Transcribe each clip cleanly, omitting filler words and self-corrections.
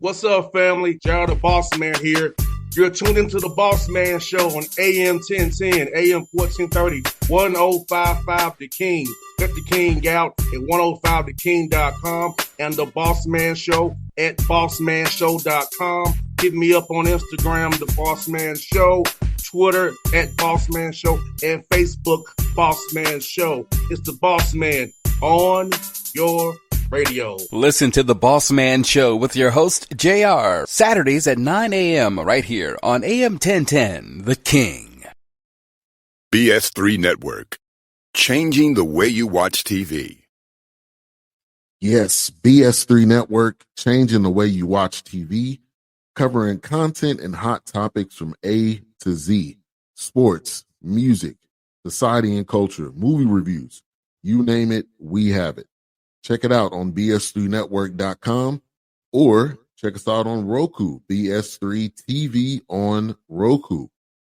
What's up, family? Gerald the Bossman here. You're tuned into the Bossman Show on AM 1010, AM 1430, 1055 The King. Let the King out at 105theking.com and the Bossman Show at bossmanshow.com. Hit me up on Instagram, the Bossman Show, Twitter at Bossman Show, and Facebook, Bossman Show. It's the Bossman on your radio. Listen to the Bossman Show with your host, JR, Saturdays at 9 a.m. right here on AM 1010, The King. BS3 Network, changing the way you watch TV. Yes, BS3 Network, changing the way you watch TV, covering content and hot topics from A to Z, sports, music, society and culture, movie reviews, you name it, we have it. Check it out on bs3network.com or check us out on Roku, BS3 TV on Roku,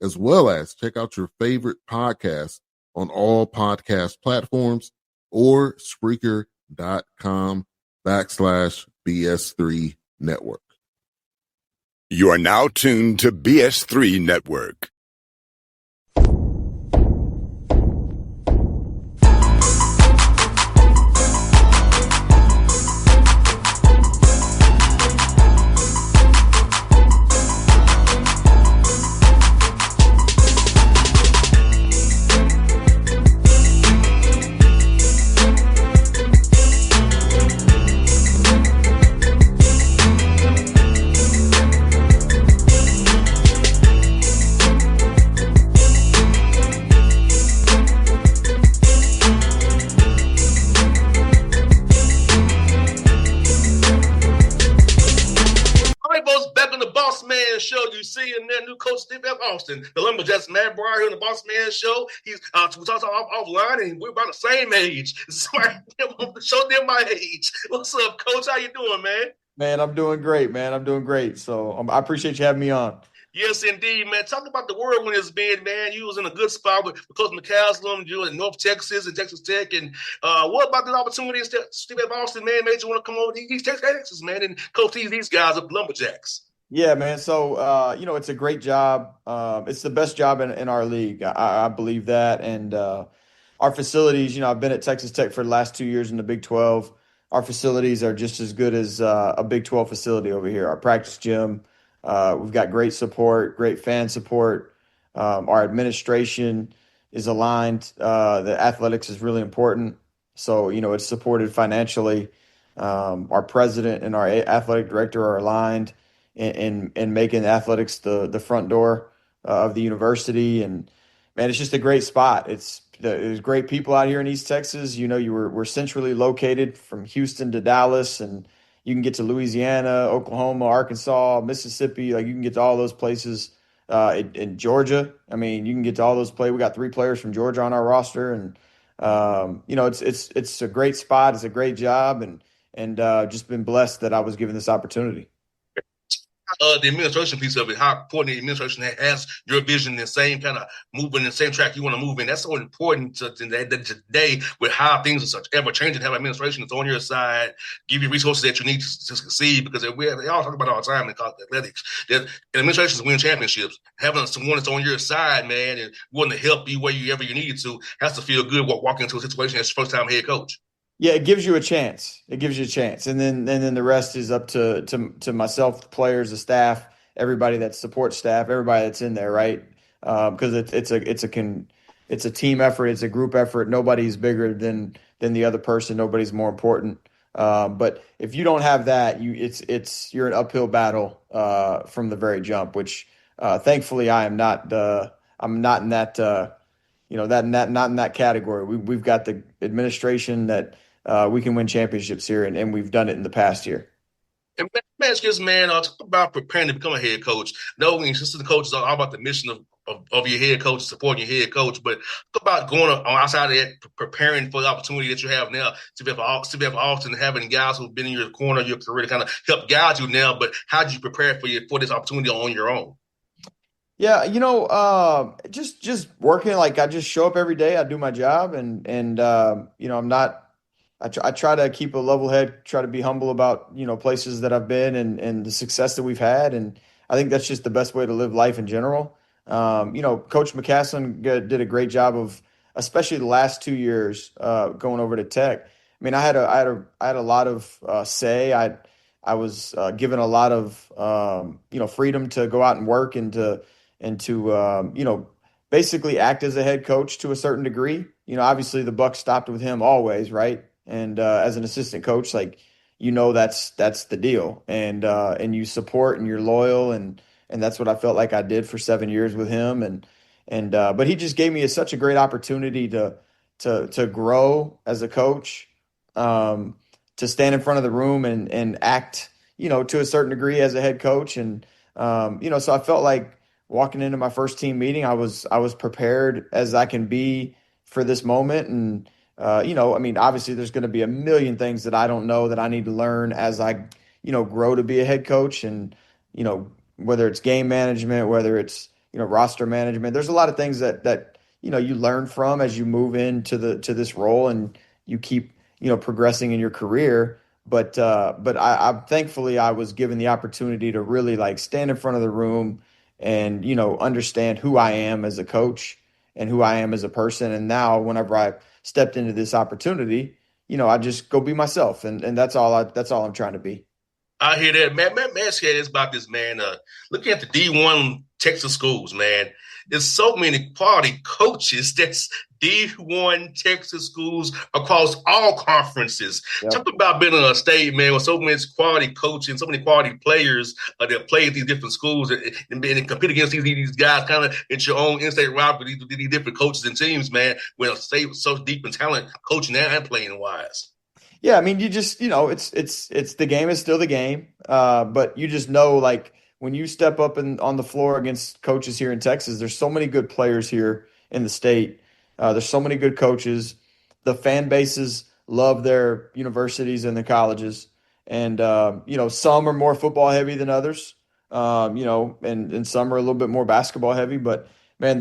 as well as check out your favorite podcast on all podcast platforms or Spreaker.com/BS3 Network. You are now tuned to BS3 Network. Austin, the Lumberjacks, Matt Braeuer here on the Bossman Show. He's we talked offline, and we're about the same age. So I show them my age. What's up, Coach? How you doing, man? Man, I'm doing great, man. I'm doing great. So I appreciate you having me on. Yes, indeed, man. Talk about the whirlwind it's been, man. You was in a good spot with Coach McCaslin, you in North Texas and Texas Tech. And what about the opportunities that Steve F. Austin, man, made you want to come over to East Texas, man, and coach these guys up Lumberjacks? Yeah, man. So, it's a great job. It's the best job in our league. I believe that. And our facilities, I've been at Texas Tech for the last 2 years in the Big 12. Our facilities are just as good as a Big 12 facility over here. Our practice gym, we've got great support, great fan support. Our administration is aligned. The athletics is really important. So, it's supported financially. Our president and our athletic director are aligned in making athletics the front door of the university. And man, it's just a great spot. There's great people out here in East Texas. We're centrally located from Houston to Dallas, and you can get to Louisiana, Oklahoma, Arkansas, Mississippi. Like, you can get to all those places in Georgia. I mean, you can get to all those places. We got 3 players from Georgia on our roster, and it's a great spot. It's a great job, and just been blessed that I was given this opportunity. The administration piece of it, how important the administration has your vision, the same kind of moving in the same track you want to move in. That's so important today with how things are such ever changing. Have administration that's on your side, give you resources that you need to succeed. Because we all talk about it all the time in college athletics. That administrations win championships. Having someone that's on your side, man, and willing to help you wherever you need to, has to feel good walking into a situation as your first time head coach. Yeah, it gives you a chance. And then the rest is up to myself, the players, the staff, everybody that supports staff, everybody that's in there, right? Because it's a team effort, it's a group effort. Nobody's bigger than the other person. Nobody's more important. But if you don't have that, you're an uphill battle from the very jump. Which thankfully I am not. I'm not in that. Not in that category. We've got the administration that we can win championships here, and we've done it in the past year. And man, talk about preparing to become a head coach. Knowing assistant coaches are all about the mission of your head coach, supporting your head coach, but talk about going on outside of that, preparing for the opportunity that you have now to be Austin, having guys who've been in your corner, your career to kind of help guide you now. But how did you prepare for this opportunity on your own? Yeah, just working. Like, I just show up every day. I do my job, and I'm not. I try to keep a level head, try to be humble about, places that I've been and the success that we've had. And I think that's just the best way to live life in general. Coach McCaslin did a great job of, especially the last 2 years, going over to Tech. I mean, I had a lot of say. I was given a lot of freedom to go out and work and to basically act as a head coach to a certain degree. Obviously the buck stopped with him always, right? And as an assistant coach, like that's the deal, and you support and you're loyal, and that's what I felt like I did for 7 years with him, and but he just gave me such a great opportunity to grow as a coach, um, to stand in front of the room and act, to a certain degree as a head coach, and so I felt like walking into my first team meeting, I was prepared as I can be for this moment. And I mean, obviously there's going to be a million things that I don't know that I need to learn as I, grow to be a head coach. And, whether it's game management, whether it's, roster management, there's a lot of things that, you learn from as you move into to this role and you keep, progressing in your career. But I thankfully I was given the opportunity to really like stand in front of the room and, understand who I am as a coach and who I am as a person. And now whenever I stepped into this opportunity, I just go be myself, and that's all I'm trying to be. I hear that, man. Man, scared is about this, man. Looking at the D1 Texas schools, man, there's so many quality coaches that's D1 Texas schools across all conferences. Talk Yep. about being in a state, man, with so many quality coaches and so many quality players that play at these different schools and compete against these guys kind of at your own in-state rivalry with these different coaches and teams, man, when a state was so deep in talent, coaching and playing wise. Yeah, I mean, you just, it's the game is still the game. But you just know, like, when you step up on the floor against coaches here in Texas, there's so many good players here in the state. There's so many good coaches. The fan bases love their universities and their colleges. And some are more football heavy than others. And some are a little bit more basketball heavy. But man,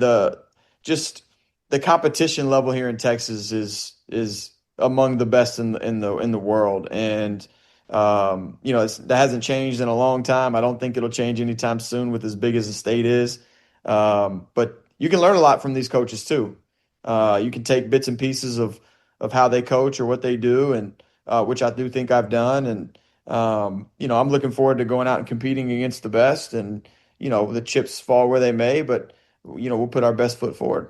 just the competition level here in Texas is among the best in the world. And that hasn't changed in a long time. I don't think it'll change anytime soon with as big as the state is. But you can learn a lot from these coaches too. You can take bits and pieces of how they coach or what they do, and which I do think I've done. And I'm looking forward to going out and competing against the best. And the chips fall where they may, but we'll put our best foot forward.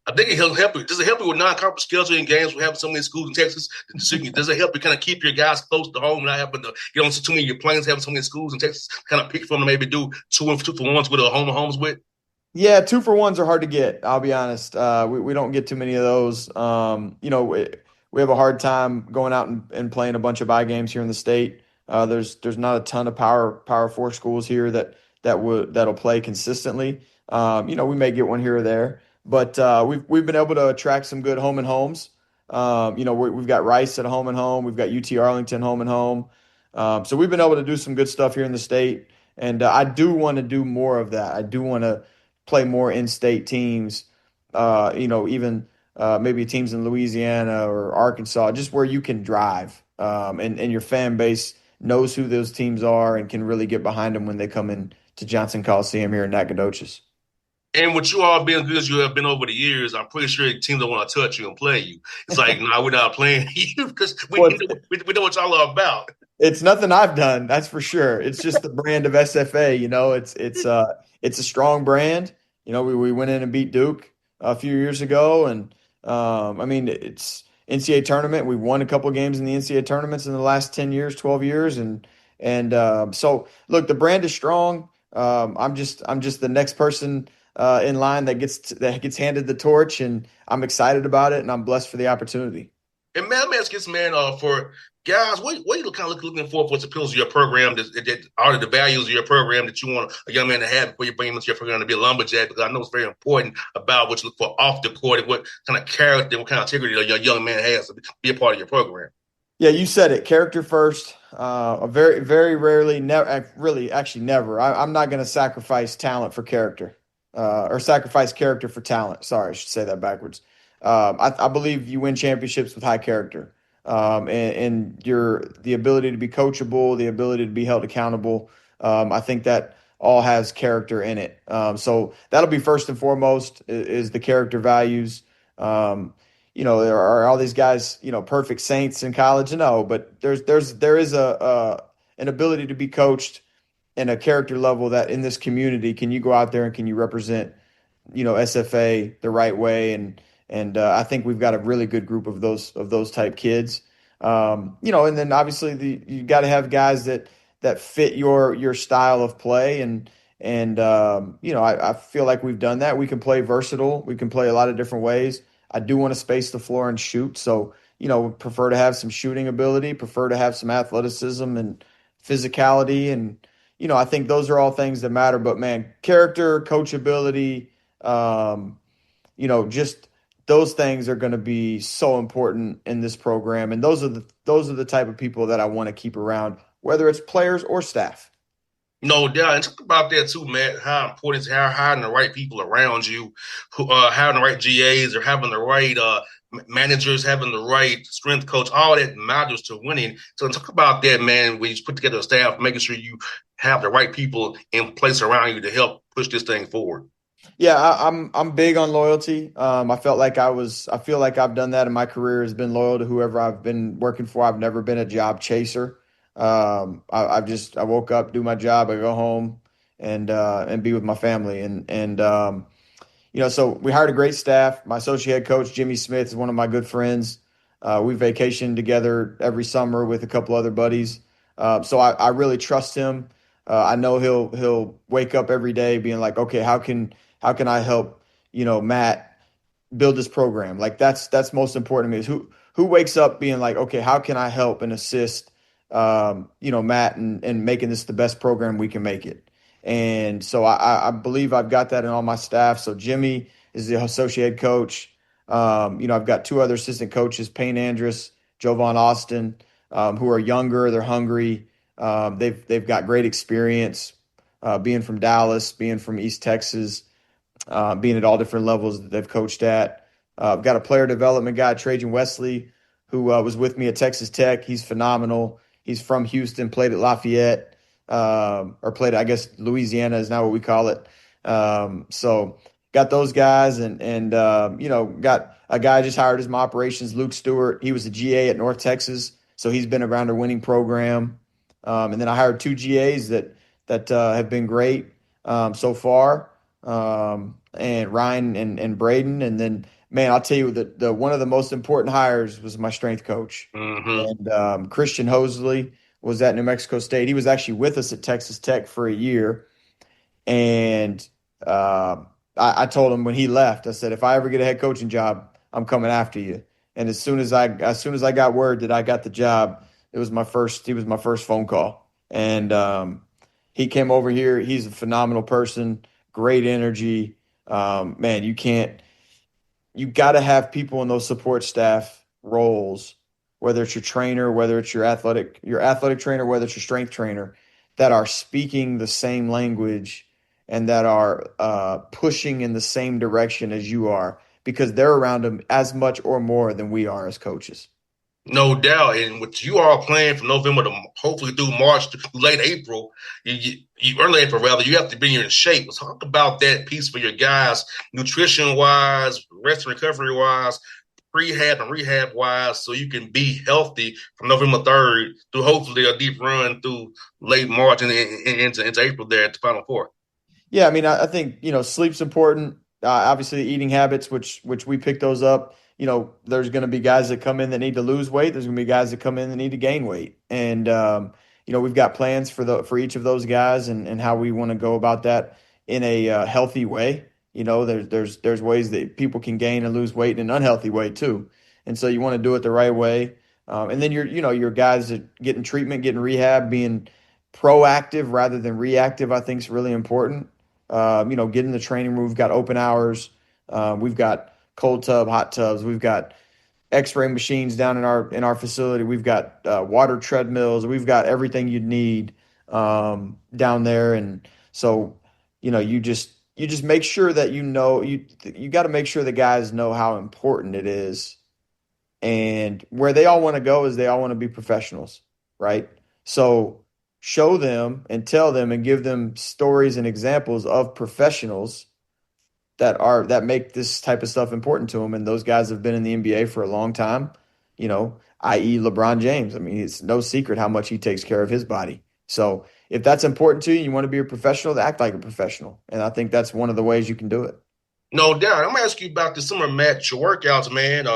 I think it'll help you. Does it help you with non-conference scheduling games? We have so many schools in Texas. Does it help you kind of keep your guys close to home, not having to get on too many of your planes, having so many schools in Texas, kind of pick from them, maybe do two for ones with a home and homes with? Yeah, 2-for-1s are hard to get. I'll be honest. We don't get too many of those. We have a hard time going out and playing a bunch of I games here in the state. There's not a ton of Power Four schools here that'll play consistently. We may get one here or there, but we've been able to attract some good home and homes. We've got Rice at a home and home. We've got UT Arlington home and home. So we've been able to do some good stuff here in the state, and I do want to do more of that. I do want to play more in-state teams, even maybe teams in Louisiana or Arkansas, just where you can drive, and your fan base knows who those teams are and can really get behind them when they come in to Johnson Coliseum here in Nacogdoches. And with you all being good as you have been over the years, I'm pretty sure teams don't want to touch you and play you. It's like, no, we're not playing you because we know what y'all are about. It's nothing I've done, that's for sure. It's just the brand of SFA. It's a strong brand. We went in and beat Duke a few years ago, and I mean, it's NCAA tournament. We won a couple of games in the NCAA tournaments in the last 10 years, 12 years, and so look, the brand is strong. I'm just the next person in line that gets handed the torch, and I'm excited about it, and I'm blessed for the opportunity. And man, let me ask you this, man, for guys, what are you kind of looking for what's appeals to your program, that are the values of your program that you want a young man to have before you bring him into your program to be a lumberjack? Because I know it's very important about what you look for off the court and what kind of character, what kind of integrity your young man has to be a part of your program. Yeah, you said it. Character first. Very, very rarely, never, really, actually, never. I'm not going to sacrifice talent for character, or sacrifice character for talent. Sorry, I should say that backwards. I believe you win championships with high character. and the ability to be coachable, the ability to be held accountable. I think that all has character in it. So that'll be first and foremost is the character values. There are all these guys, perfect saints in college. No, but there is an ability to be coached and a character level that in this community, can you go out there and can you represent, SFA the right way? And I think we've got a really good group of those type kids. And then obviously you got to have guys that fit your style of play. I feel like we've done that. We can play versatile. We can play a lot of different ways. I do want to space the floor and shoot. So, prefer to have some shooting ability, prefer to have some athleticism and physicality. And, I think those are all things that matter. But man, character, coachability, just those things are going to be so important in this program. And those are the type of people that I want to keep around, whether it's players or staff. No doubt. And talk about that too, Matt. How important is having the right people around you, having the right GAs or having the right managers, having the right strength coach. All that matters to winning. So talk about that, man. When you put together a staff, making sure you have the right people in place around you to help push this thing forward. Yeah, I'm big on loyalty. I feel like I've done that in my career, has been loyal to whoever I've been working for. I've never been a job chaser. I woke up, do my job, I go home and be with my family. So we hired a great staff. My associate head coach, Jimmy Smith, is one of my good friends. We vacation together every summer with a couple other buddies. So I really trust him. I know he'll wake up every day being like, okay, how can I help, Matt build this program? Like that's most important to me is who wakes up being like, okay, how can I help and assist, Matt and making this the best program we can make it. And so I believe I've got that in all my staff. So Jimmy is the associate coach. I've got two other assistant coaches, Payne Andrus, Jovan Austin, who are younger. They're hungry. They've got great experience, being from Dallas, being from East Texas, being at all different levels that they've coached at. I've got a player development guy, Trajan Wesley, who was with me at Texas Tech. He's phenomenal. He's from Houston, played at Lafayette, or played, I guess, Louisiana is now what we call it. So got those guys and got a guy just hired as my operations, Luke Stewart. He was a GA at North Texas, so he's been around a winning program. And then I hired two GAs that have been great so far, and Ryan and Braden. And then, man, I'll tell you the one of the most important hires was my strength coach. Mm-hmm. And Christian Hosley was at New Mexico State. He was actually with us at Texas Tech for a year. And I told him when he left, I said, if I ever get a head coaching job, I'm coming after you. And as soon as I got word that I got the job, he was my first phone call. And he came over here. He's a phenomenal person, great energy. Man, you got to have people in those support staff roles, whether it's your trainer, whether it's your athletic trainer, whether it's your strength trainer, that are speaking the same language and that are pushing in the same direction as you are, because they're around them as much or more than we are as coaches. No doubt. And what you all plan from November to hopefully through March to late April, early April rather, you have to be in shape. Let's talk about that piece for your guys, nutrition wise, rest and recovery wise, prehab and rehab wise, so you can be healthy from November 3rd through hopefully a deep run through late March and into April there at the Final Four. Yeah, I mean, I think, sleep's important. Obviously, eating habits, which we pick those up. There's going to be guys that come in that need to lose weight. There's going to be guys that come in that need to gain weight. And, we've got plans for each of those guys and how we want to go about that in a healthy way. There's ways that people can gain and lose weight in an unhealthy way too. And so you want to do it the right way. And then your guys that getting treatment, getting rehab, being proactive rather than reactive, I think is really important. Get in the training room. We've got open hours. We've got cold tub, hot tubs. We've got X-ray machines down in our facility. We've got water treadmills. We've got everything you'd need down there. And so, you just make sure that you got to make sure the guys know how important it is And where they all want to go is they all want to be professionals, right? So show them and tell them and give them stories and examples of professionals that make this type of stuff important to them. And those guys have been in the NBA for a long time, i.e. LeBron James. I mean, it's no secret how much he takes care of his body. So if that's important to you, you want to be a professional, act like a professional. And I think that's one of the ways you can do it. No doubt. I'm gonna ask you about the summer match, your workouts, man.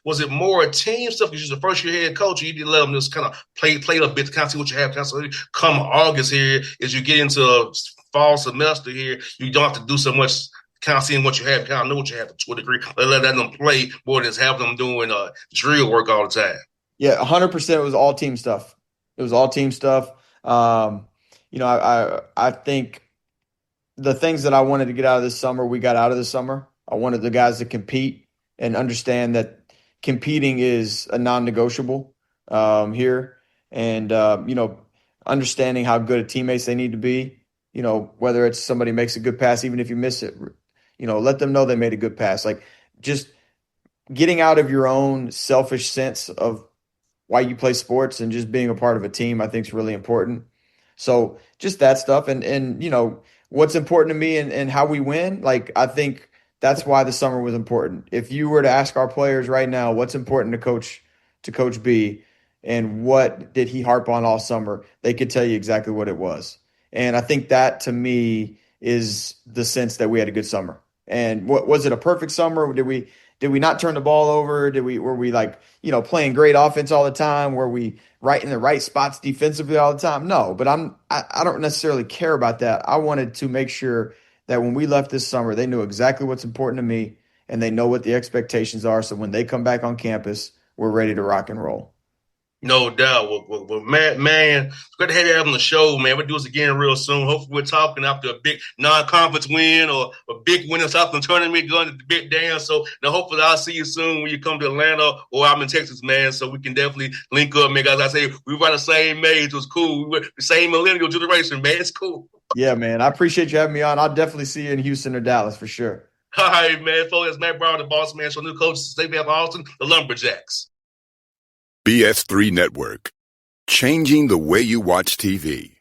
Was it more team stuff? Because you're the first year head coach, you didn't let them just kind of play a bit to kind of see what you have. Kind of come August here, as you get into fall semester here, you don't have to do so much. Kind of seeing what you have, kind of know what you have to a degree. Let them play more than just have them doing drill work all the time. Yeah, 100%. It was all team stuff. I think the things that I wanted to get out of this summer, we got out of this summer. I wanted the guys to compete and understand that competing is a non-negotiable here. And, understanding how good teammates they need to be, whether it's somebody makes a good pass, even if you miss it, let them know they made a good pass. Like just getting out of your own selfish sense of why you play sports and just being a part of a team, I think is really important. So just that stuff and what's important to me and how we win, like I think that's why the summer was important. If you were to ask our players right now what's important to Coach B and what did he harp on all summer, they could tell you exactly what it was. And I think that to me is the sense that we had a good summer. And what was it, a perfect summer? Did we not turn the ball over? Were we playing great offense all the time? Were we right in the right spots defensively all the time? No, but I don't necessarily care about that. I wanted to make sure that when we left this summer, they knew exactly what's important to me and they know what the expectations are. So when they come back on campus, we're ready to rock and roll. No doubt. Well, man, it's great to have you on the show, man. We'll do this again real soon. Hopefully we're talking after a big non-conference win or a big win in Southland tournament going to the big dance. So now hopefully I'll see you soon when you come to Atlanta or I'm in Texas, man. So we can definitely link up, man. As I say, we were the same age. It was cool. We were the same millennial generation, man. It's cool. Yeah, man. I appreciate you having me on. I'll definitely see you in Houston or Dallas for sure. All right, man. Folks, it's Matt Braeuer, the Bossman Show, new coach, State of Austin, the Lumberjacks. BS3 Network, changing the way you watch TV.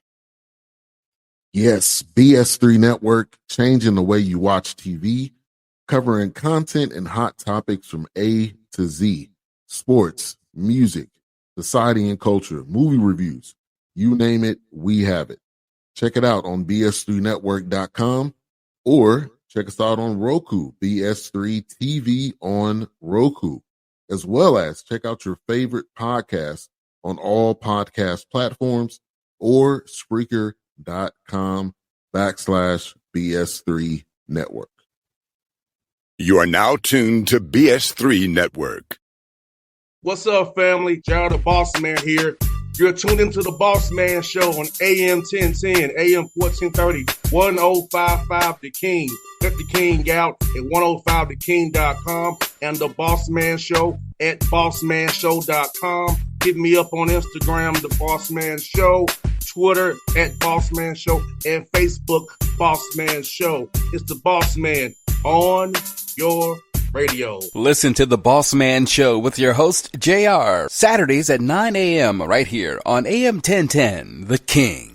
Yes, BS3 Network, changing the way you watch TV, covering content and hot topics from A to Z, sports, music, society and culture, movie reviews, you name it, we have it. Check it out on bs3network.com or check us out on Roku, BS3 TV on Roku, as well as check out your favorite podcast on all podcast platforms or Spreaker.com/BS3 Network. You are now tuned to BS3 Network. What's up, family? Jared the Bossman here. You're tuned into the Bossman Show on AM 1010, AM 1430, 1055 The King. Let the King out at 105theking.com and the Bossman Show at bossmanshow.com. Hit me up on Instagram, the Bossman Show, Twitter at Bossman Show, and Facebook, Bossman Show. It's the Bossman on your radio. Listen to the Bossman Show with your host, JR, Saturdays at 9 a.m. right here on AM 1010, The King.